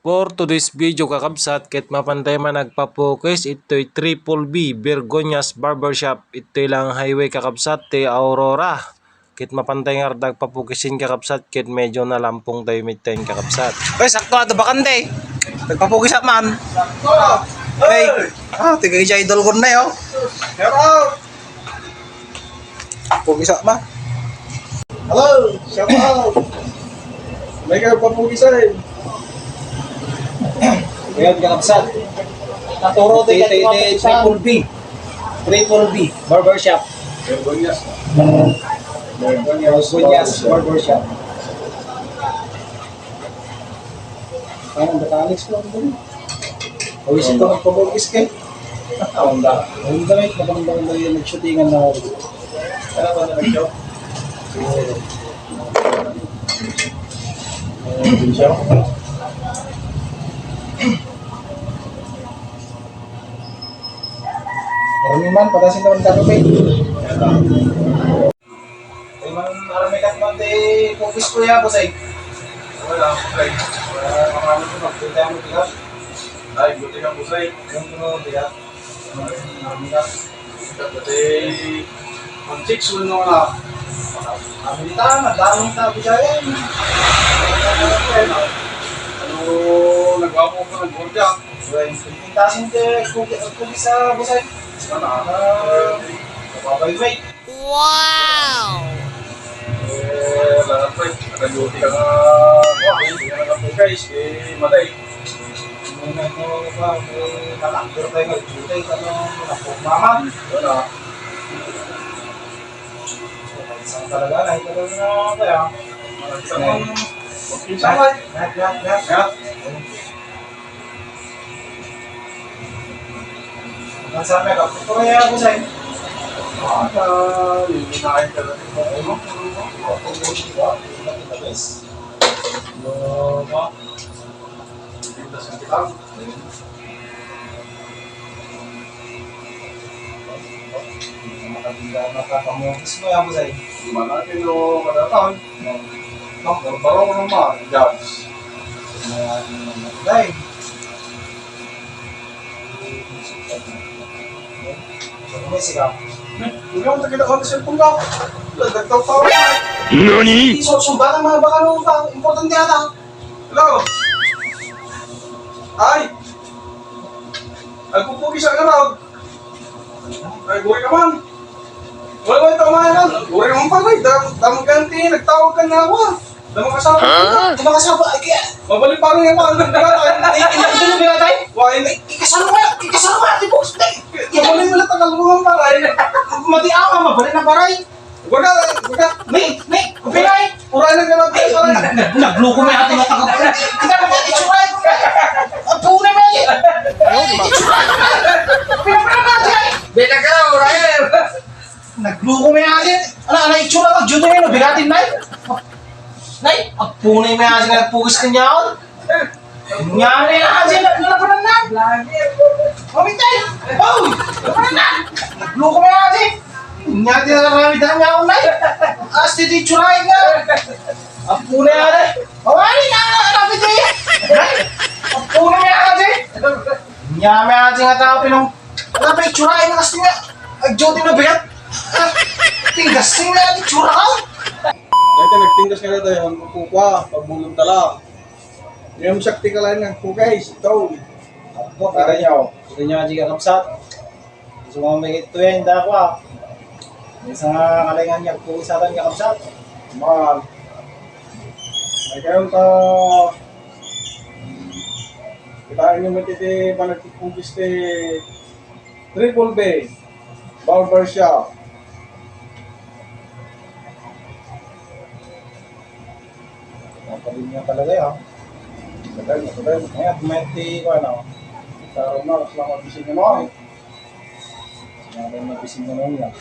For today's video kakabsat, kahit mapantay man nagpa-focus, ito'y Triple B, Bergonias Barbershop. Ito'y lang highway kakabsat, te Aurora. Kahit mapantay nga nagpa-focusin kakabsat, kahit medyo nalampong tayo mitain kakabsat. Ay, sakto ato bakante. Nagpapugis at man. Hey, tigay siya idol ko na yun. Hello. Pugis at man. Hello, shout out. May kayo papugisan. Ngayon kakabsat. Naturo tayo Triple B. Triple B, Barbershop. Bergonias. Bergonias Barbershop. Parang mechanics ko doon. Pawis ito magpapugis kayo. Honda. Honda na ito. Magandang yung nag-shootingan na ako. Ano ba na nag-joke? Marami man, patasin naman ka kami. Ay man, marami ka naman di focus ko yan, Bosay. Wala, okay. Marami ko, magpunta mo tigas. Ay, buti kang busay. Yung puno, tigas. Marami ka. Dati, ang chicks mo nung na. Kami dito, madaming tabi dyan. Ano, nagwapo ko nag-order. Pintasin ko, kugis sa Bosay. Sana, Napapay-wait. lahat pa. Nag-duty ka nga. Hindi ka nag-focus. Maday. Muna ito pa, malaktor tayo mag-jutay sa napagmaman. Wala. Isang talaga, nakita na kaya. Isang pinsan ka. Lahat. Ang sabi ka, ito kaya ako sa'yo. Liminahin ka na rin. Ano? Pintas ka kita. Makapamukis mo yan ako sa'yo. Gimana natin yung kadatan? Baro ko naman, jobs. Dahil, may sigaw. Hindi ako nakita ko na cellphone ka. Nagtagtaw pa ako. NANI? Suba ng mga baka nung importante yata. Hello? Ay! Nagpupugis ang araw. Ay, guri ka man. Wala ito kumahan. Guri naman pala. Damang ganti. Nagtawag ka na ako. Damang kasama ka. Kumakasaba, ay kaya. Mabalik pa rin yung mga nagdagatan. Ito yung binatay? Why? Hindi. Ikasama ka, di box. Mabalik mo lang tagalungan pa rin. Mati ako ka, mabalik na baray. Wala. May, pinay. Pura na ka lang. Nagluko may ating matagap. Kita mo yan, itsuray. Ang puno mo yan. Itsuray ko na. Pinapalama dyan. Beda ka na, Ryan. Nagluko may atin. Ano, itsura ka, Junior yun, bigatin na yun. Nay, ang puno may atin, nagpugis ka niya ako. Nangyari na kasi, nalapanan na. Mamitay. Oh, nalapanan na. Nagluko may atin. Nangyari na nakamamitan niya ako, Nay. Asti di itsurahin ka. Ang puno may atin. Mawari na, napit na yan. Nay, ang puno may atin. Nangyari may atin nga tao, pinong. Ano ba itsurahin na kasi nga. Agjotin na bigat. Tigasing na yung itsura ka. Dati nagtinggas ka na tayo. Ang kupukwa. Pagbulong tala. Yung sakti ka lang ng kukay. Ito. Apo, kaya niyo. Ito niyo nga kapsat. Gusto mo may ito yan, hindi ako ah. May isang kalingan niya, puwisatan ka kapsat. Man. Ay kayo ka. Kitain nyo matiti pa nagpupugis te Triple B Barbershop. Napalin niya talaga yan. Matagal. Ngayon, kumenti ko ano. Sa Roma, mas lang magising mo. Sinabi mo, bising mo lang.